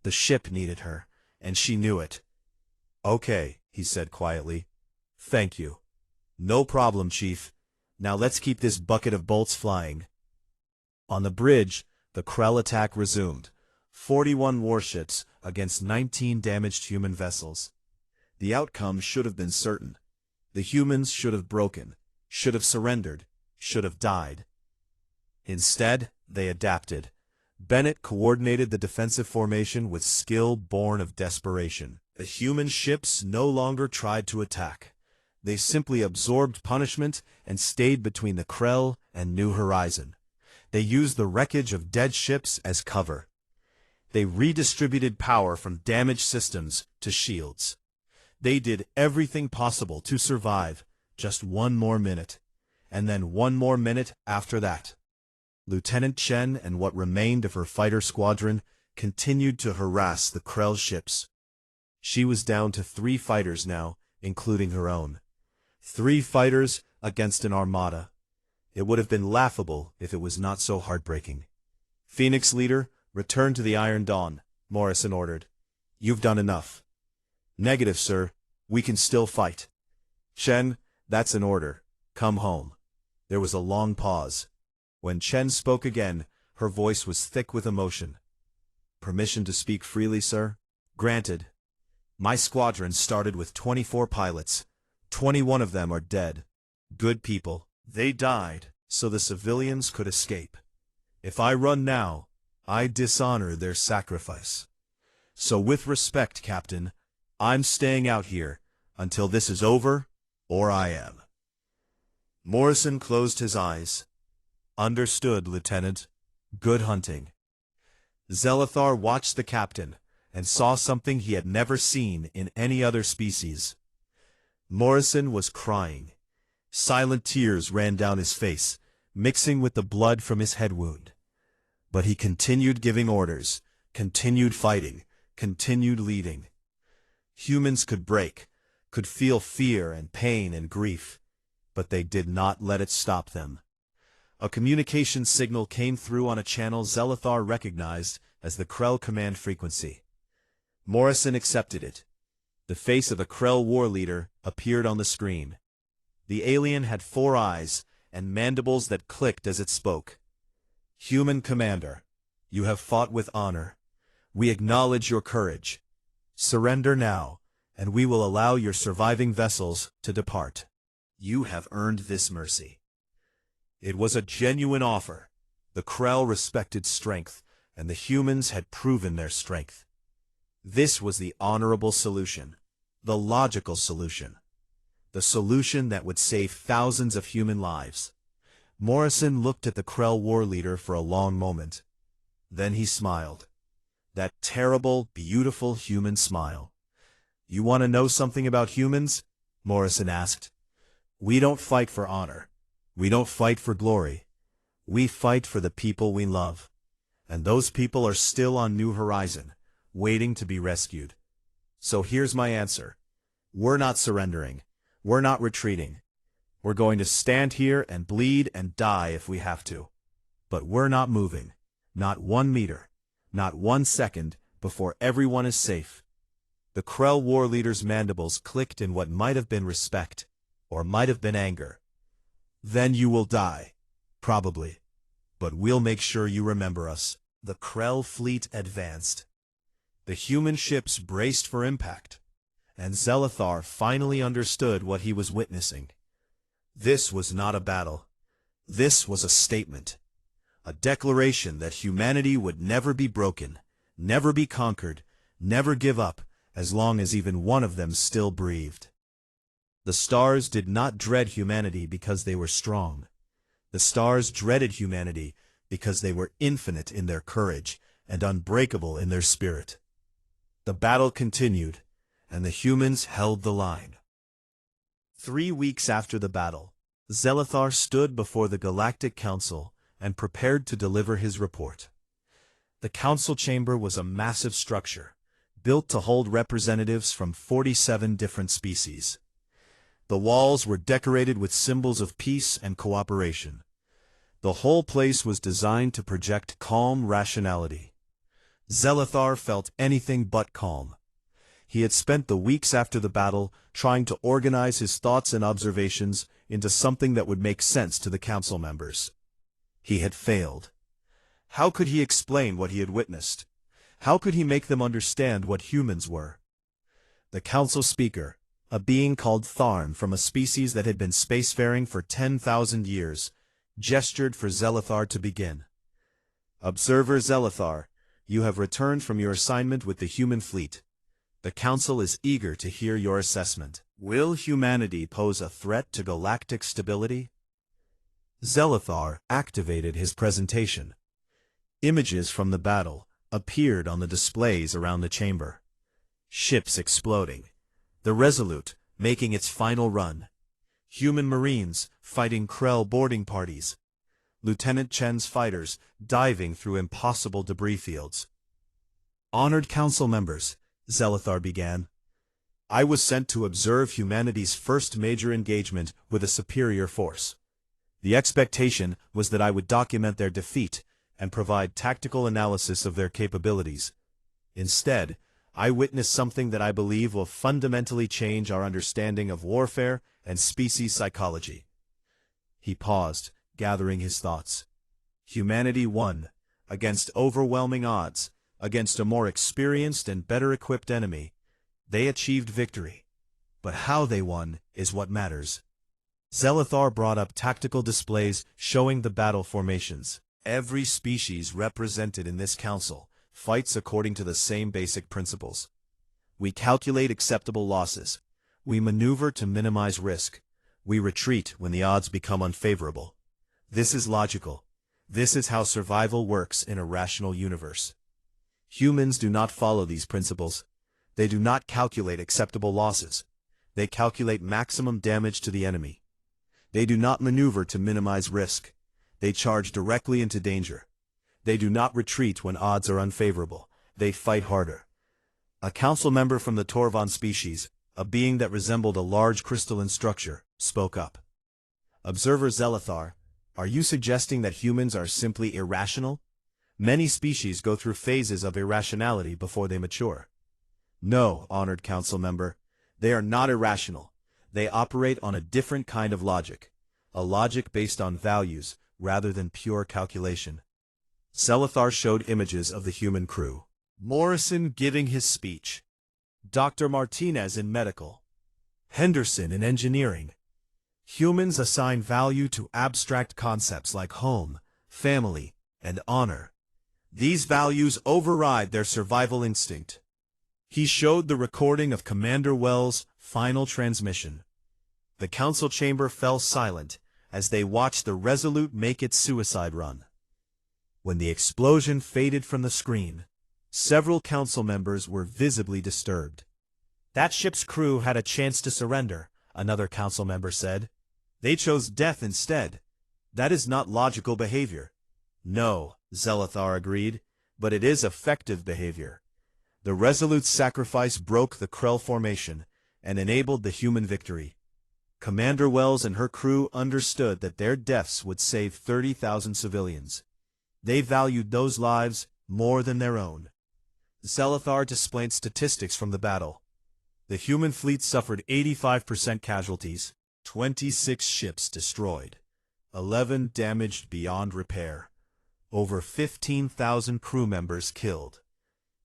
The ship needed her, and she knew it. "Okay," he said quietly. "Thank you." "No problem, Chief. Now let's keep this bucket of bolts flying." On the bridge, the Krell attack resumed. 41 warships against 19 damaged human vessels. The outcome should have been certain. The humans should have broken, should have surrendered, should have died. Instead, they adapted. Bennett coordinated the defensive formation with skill born of desperation. The human ships no longer tried to attack. They simply absorbed punishment and stayed between the Krell and New Horizon. They used the wreckage of dead ships as cover. They redistributed power from damaged systems to shields. They did everything possible to survive. Just one more minute. And then one more minute after that. Lieutenant Chen and what remained of her fighter squadron continued to harass the Krell ships. She was down to 3 fighters now, including her own. 3 fighters against an armada. It would have been laughable if it was not so heartbreaking. "Phoenix Leader, return to the Iron Dawn," Morrison ordered. "You've done enough." "Negative, sir. We can still fight." "Chen, that's an order. Come home." There was a long pause. When Chen spoke again, her voice was thick with emotion. "Permission to speak freely, sir?" "Granted. My squadron started with 24 pilots. 21 of them are dead. Good people. They died so the civilians could escape. If I run now, I dishonor their sacrifice. So with respect, Captain, I'm staying out here until this is over, or I am." Morrison closed his eyes. "Understood, Lieutenant. Good hunting." Zelithar watched the captain and saw something he had never seen in any other species. Morrison was crying. Silent tears ran down his face, mixing with the blood from his head wound. But he continued giving orders, continued fighting, continued leading. Humans could break, could feel fear and pain and grief, but they did not let it stop them. A communication signal came through on a channel Zelithar recognized as the Krell command frequency. Morrison accepted it. The face of the Krell war leader appeared on the screen. The alien had 4 eyes and mandibles that clicked as it spoke. "Human Commander, you have fought with honor. We acknowledge your courage. Surrender now, and we will allow your surviving vessels to depart. You have earned this mercy." It was a genuine offer. The Krell respected strength, and the humans had proven their strength. This was the honorable solution, the logical solution, the solution that would save thousands of human lives. Morrison looked at the Krell war leader for a long moment. Then he smiled. That terrible, beautiful human smile. "You want to know something about humans?" Morrison asked. "We don't fight for honor. We don't fight for glory. We fight for the people we love. And those people are still on New Horizon, waiting to be rescued. So here's my answer. We're not surrendering. We're not retreating. We're going to stand here and bleed and die if we have to. But we're not moving. Not 1 meter. Not 1 second before everyone is safe." The Krell war leader's mandibles clicked in what might have been respect, or might have been anger. "Then you will die. Probably. But we'll make sure you remember us." The Krell fleet advanced. The human ships braced for impact, and Zelithar finally understood what he was witnessing. This was not a battle. This was a statement, a declaration that humanity would never be broken, never be conquered, never give up, as long as even one of them still breathed. The stars did not dread humanity because they were strong. The stars dreaded humanity because they were infinite in their courage and unbreakable in their spirit. The battle continued, and the humans held the line. 3 weeks after the battle, Zelithar stood before the Galactic Council and prepared to deliver his report. The council chamber was a massive structure, built to hold representatives from 47 different species. The walls were decorated with symbols of peace and cooperation. The whole place was designed to project calm rationality. Zelithar felt anything but calm. He had spent the weeks after the battle trying to organize his thoughts and observations into something that would make sense to the council members. He had failed. How could he explain what he had witnessed? How could he make them understand what humans were? The council speaker, a being called Tharn from a species that had been spacefaring for 10,000 years, gestured for Zelithar to begin. "Observer Zelithar, you have returned from your assignment with the human fleet. The Council is eager to hear your assessment. Will humanity pose a threat to galactic stability?" Zelithar activated his presentation. Images from the battle appeared on the displays around the chamber. Ships exploding. The Resolute making its final run. Human Marines fighting Krell boarding parties. Lieutenant Chen's fighters diving through impossible debris fields. "Honored council members," Zelithar began, "I was sent to observe humanity's first major engagement with a superior force. The expectation was that I would document their defeat and provide tactical analysis of their capabilities. Instead, I witnessed something that I believe will fundamentally change our understanding of warfare and species psychology." He paused, gathering his thoughts. Humanity won, against overwhelming odds, against a more experienced and better equipped enemy. They achieved victory. But how they won is what matters. Zelithar brought up tactical displays showing the battle formations. Every species represented in this council fights according to the same basic principles. We calculate acceptable losses. We maneuver to minimize risk. We retreat when the odds become unfavorable. This is logical. This is how survival works in a rational universe. Humans do not follow these principles. They do not calculate acceptable losses. They calculate maximum damage to the enemy. They do not maneuver to minimize risk. They charge directly into danger. They do not retreat when odds are unfavorable. They fight harder. A council member from the Torvan species, a being that resembled a large crystalline structure, spoke up. "Observer Zelithar, are you suggesting that humans are simply irrational? Many species go through phases of irrationality before they mature." "No, honored council member. They are not irrational. They operate on a different kind of logic. A logic based on values rather than pure calculation." Zelithar showed images of the human crew. Morrison giving his speech. Dr. Martinez in medical. Henderson in engineering. Humans assign value to abstract concepts like home, family, and honor. These values override their survival instinct. He showed the recording of Commander Wells' final transmission. The council chamber fell silent as they watched the Resolute make its suicide run. When the explosion faded from the screen, several council members were visibly disturbed. "That ship's crew had a chance to surrender," another council member said. "They chose death instead. That is not logical behavior." "No," Zelithar agreed, "but it is effective behavior. The Resolute's sacrifice broke the Krell formation and enabled the human victory. Commander Wells and her crew understood that their deaths would save 30,000 civilians. They valued those lives more than their own." Zelithar displayed statistics from the battle. The human fleet suffered 85% casualties, 26 ships destroyed, 11 damaged beyond repair, over 15,000 crew members killed.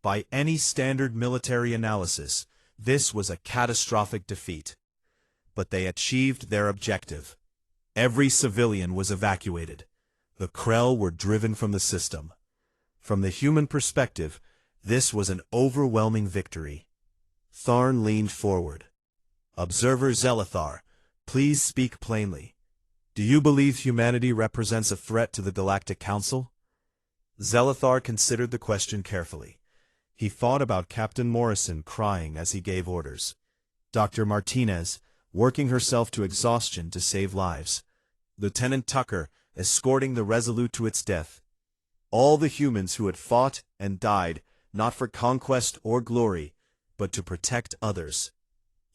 By any standard military analysis, this was a catastrophic defeat. But they achieved their objective. Every civilian was evacuated. The Krell were driven from the system. From the human perspective, this was an overwhelming victory. Tharn leaned forward. Observer Zelithar, please speak plainly. Do you believe humanity represents a threat to the Galactic Council? Zelithar considered the question carefully. He thought about Captain Morrison crying as he gave orders. Dr. Martinez, working herself to exhaustion to save lives. Lieutenant Tucker, escorting the Resolute to its death. All the humans who had fought and died, not for conquest or glory, but to protect others.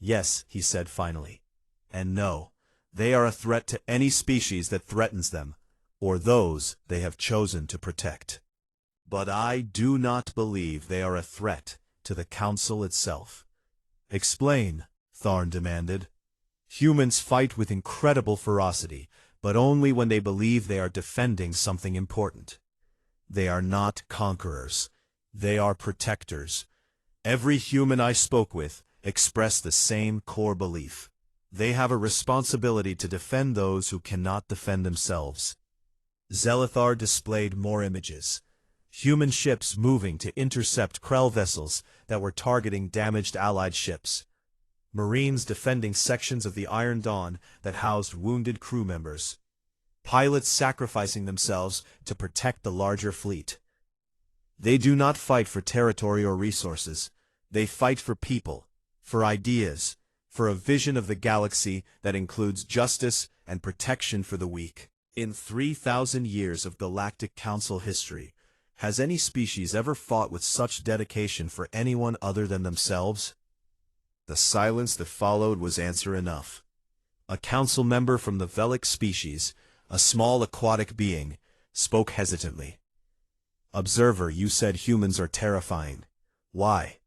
Yes, he said finally. And no, they are a threat to any species that threatens them, or those they have chosen to protect. But I do not believe they are a threat to the Council itself. Explain, Tharn demanded. Humans fight with incredible ferocity, but only when they believe they are defending something important. They are not conquerors. They are protectors. Every human I spoke with expressed the same core belief. They have a responsibility to defend those who cannot defend themselves. Zelithar displayed more images. Human ships moving to intercept Krell vessels that were targeting damaged Allied ships. Marines defending sections of the Iron Dawn that housed wounded crew members. Pilots sacrificing themselves to protect the larger fleet. They do not fight for territory or resources. They fight for people, for ideas, for a vision of the galaxy that includes justice and protection for the weak. In 3,000 years of Galactic Council history, has any species ever fought with such dedication for anyone other than themselves? The silence that followed was answer enough. A council member from the Velic species, a small aquatic being, spoke hesitantly. Observer, you said humans are terrifying. Why?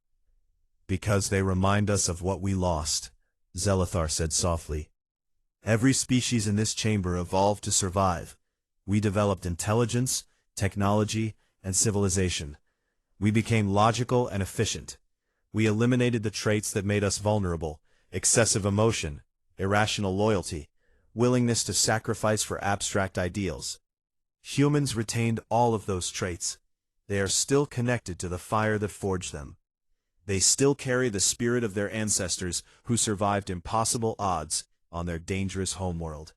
Because they remind us of what we lost, Zelithar said softly. Every species in this chamber evolved to survive. We developed intelligence, technology, and civilization. We became logical and efficient. We eliminated the traits that made us vulnerable: excessive emotion, irrational loyalty, willingness to sacrifice for abstract ideals. Humans retained all of those traits. They are still connected to the fire that forged them. They still carry the spirit of their ancestors who survived impossible odds on their dangerous homeworld.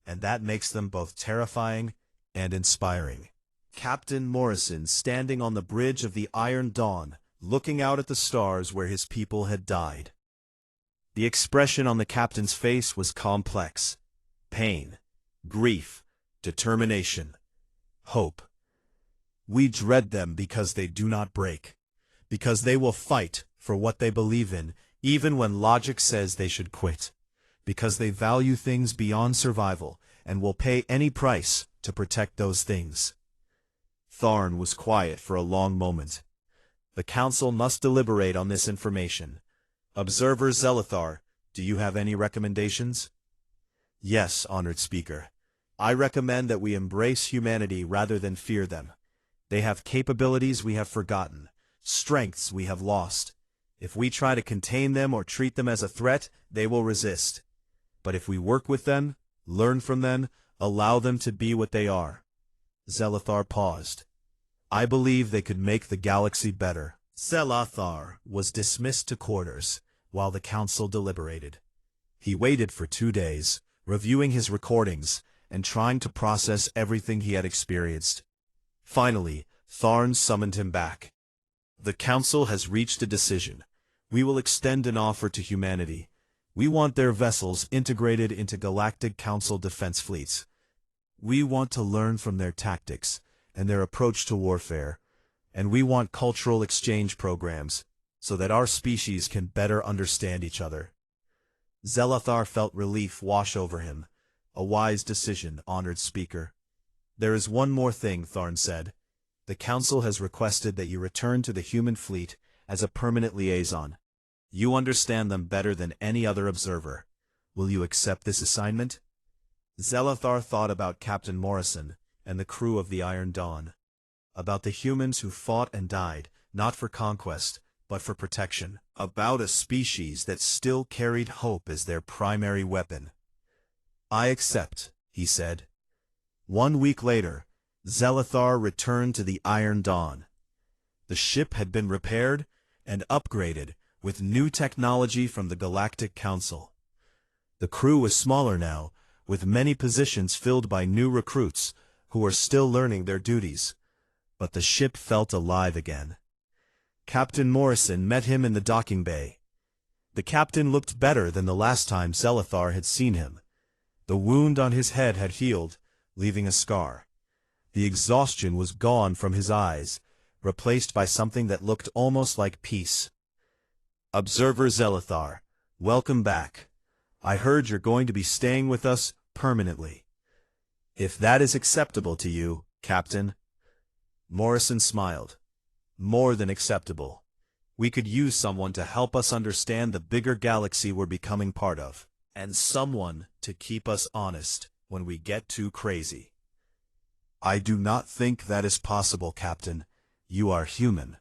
And that makes them both terrifying and inspiring. Captain Morrison, standing on the bridge of the Iron Dawn, looking out at the stars where his people had died. The expression on the captain's face was complex. Pain, grief, determination, hope. We dread them because they do not break, because they will fight for what they believe in, even when logic says they should quit, because they value things beyond survival and will pay any price to protect those things. Tharn was quiet for a long moment. The council must deliberate on this information. Observer Zelithar, do you have any recommendations? Yes, honored speaker. I recommend that we embrace humanity rather than fear them. They have capabilities we have forgotten, strengths we have lost. If we try to contain them or treat them as a threat, they will resist. But if we work with them, learn from them, allow them to be what they are. Zelithar paused. I believe they could make the galaxy better. Zelithar was dismissed to quarters, while the council deliberated. He waited for 2 days, reviewing his recordings, and trying to process everything he had experienced. Finally, Tharn summoned him back. The council has reached a decision. We will extend an offer to humanity. We want their vessels integrated into Galactic Council defense fleets. We want to learn from their tactics and their approach to warfare, and we want cultural exchange programs so that our species can better understand each other. Zelithar felt relief wash over him. A wise decision, honored speaker. There is one more thing, Tharn said. The council has requested that you return to the human fleet as a permanent liaison. You understand them better than any other observer. Will you accept this assignment? Zelithar thought about Captain Morrison and the crew of the Iron Dawn. About the humans who fought and died, not for conquest, but for protection. About a species that still carried hope as their primary weapon. I accept, he said. 1 week later, Zelithar returned to the Iron Dawn. The ship had been repaired and upgraded with new technology from the Galactic Council. The crew was smaller now, with many positions filled by new recruits who were still learning their duties. But the ship felt alive again. Captain Morrison met him in the docking bay. The captain looked better than the last time Zelithar had seen him. The wound on his head had healed, leaving a scar. The exhaustion was gone from his eyes, replaced by something that looked almost like peace. "Observer Zelithar, welcome back. I heard you're going to be staying with us permanently. If that is acceptable to you, Captain." Morrison smiled. "More than acceptable. We could use someone to help us understand the bigger galaxy we're becoming part of, and someone to keep us honest when we get too crazy." "I do not think that is possible, Captain. You are human.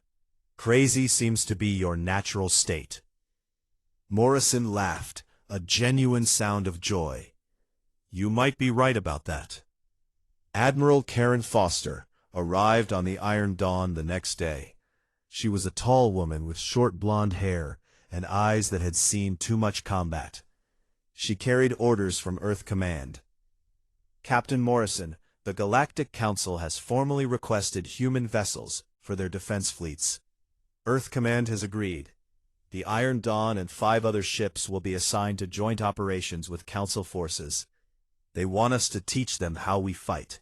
Crazy seems to be your natural state." Morrison laughed, a genuine sound of joy. "You might be right about that." Admiral Karen Foster arrived on the Iron Dawn the next day. She was a tall woman with short blonde hair and eyes that had seen too much combat. She carried orders from Earth Command. "Captain Morrison, the Galactic Council has formally requested human vessels for their defense fleets. Earth Command has agreed. The Iron Dawn and 5 other ships will be assigned to joint operations with Council forces. They want us to teach them how we fight."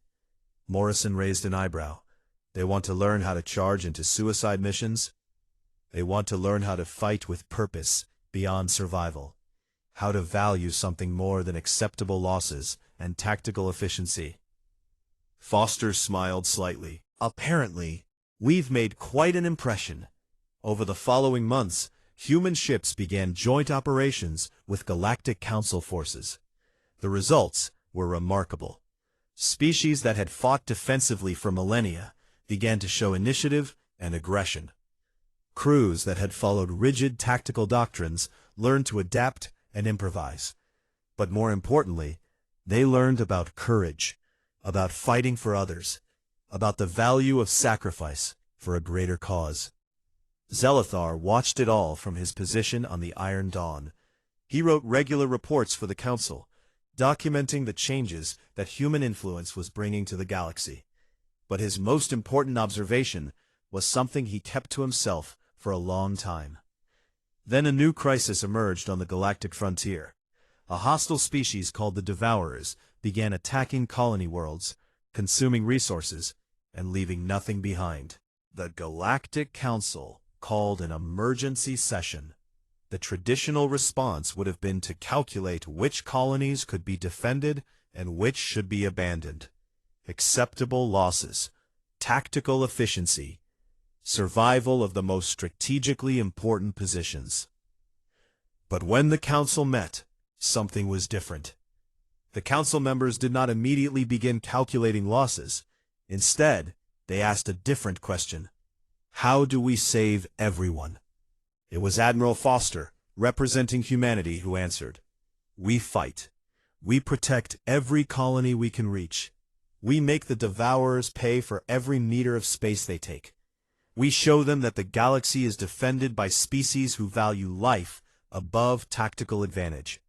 Morrison raised an eyebrow. "They want to learn how to charge into suicide missions? They want to learn how to fight with purpose, beyond survival. How to value something more than acceptable losses and tactical efficiency." Foster smiled slightly. "Apparently, we've made quite an impression." Over the following months, human ships began joint operations with Galactic Council forces. The results were remarkable. Species that had fought defensively for millennia began to show initiative and aggression. Crews that had followed rigid tactical doctrines learned to adapt and improvise. But more importantly, they learned about courage, about fighting for others, about the value of sacrifice for a greater cause. Zelithar watched it all from his position on the Iron Dawn. He wrote regular reports for the Council, documenting the changes that human influence was bringing to the galaxy. But his most important observation was something he kept to himself for a long time. Then a new crisis emerged on the galactic frontier. A hostile species called the Devourers began attacking colony worlds, consuming resources, and leaving nothing behind. The Galactic Council called an emergency session. The traditional response would have been to calculate which colonies could be defended and which should be abandoned. Acceptable losses, tactical efficiency, survival of the most strategically important positions. But when the Council met, something was different. The Council members did not immediately begin calculating losses. Instead, they asked a different question. How do we save everyone? It was Admiral Foster, representing humanity, who answered. We fight. We protect every colony we can reach. We make the Devourers pay for every meter of space they take. We show them that the galaxy is defended by species who value life above tactical advantage.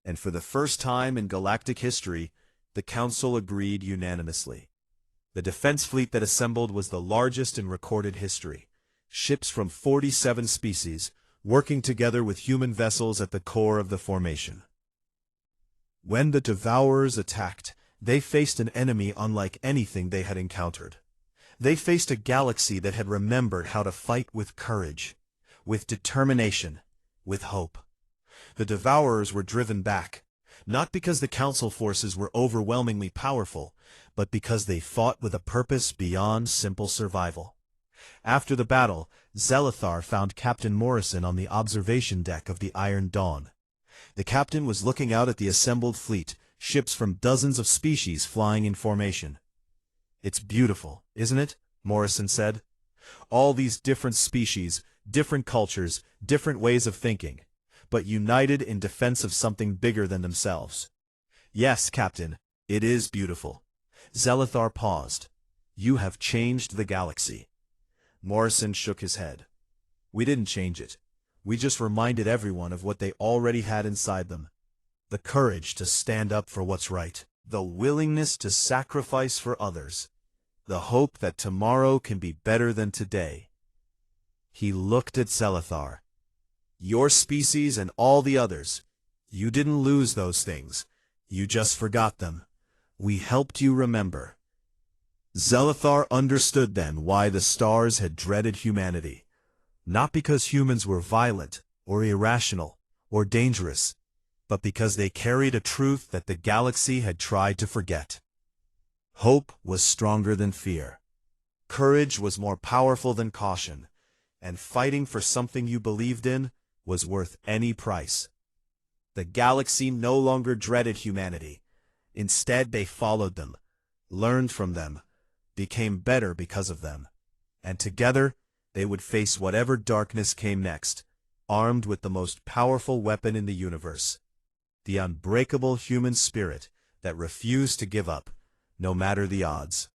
And for the first time in galactic history, the Council agreed unanimously. The defense fleet that assembled was the largest in recorded history. Ships from 47 species, working together with human vessels at the core of the formation. When the Devourers attacked, they faced an enemy unlike anything they had encountered. They faced a galaxy that had remembered how to fight with courage, with determination, with hope. The Devourers were driven back, not because the Council forces were overwhelmingly powerful, but because they fought with a purpose beyond simple survival. After the battle, Zelithar found Captain Morrison on the observation deck of the Iron Dawn. The captain was looking out at the assembled fleet, ships from dozens of species flying in formation. It's beautiful, isn't it? Morrison said. All these different species, different cultures, different ways of thinking, but united in defense of something bigger than themselves. Yes, Captain, It is beautiful. Zelithar paused. You have changed the galaxy. Morrison shook his head. We didn't change it. We just reminded everyone of what they already had inside them. The courage to stand up for what's right. The willingness to sacrifice for others. The hope that tomorrow can be better than today. He looked at Zelithar. Your species and all the others. You didn't lose those things. You just forgot them. We helped you remember. Zelithar understood then why the stars had dreaded humanity. Not because humans were violent, or irrational, or dangerous, but because they carried a truth that the galaxy had tried to forget. Hope was stronger than fear. Courage was more powerful than caution, and fighting for something you believed in was worth any price. The galaxy no longer dreaded humanity. Instead, they followed them, learned from them, became better because of them, and together they would face whatever darkness came next, armed with the most powerful weapon in the universe, the unbreakable human spirit that refused to give up, no matter the odds.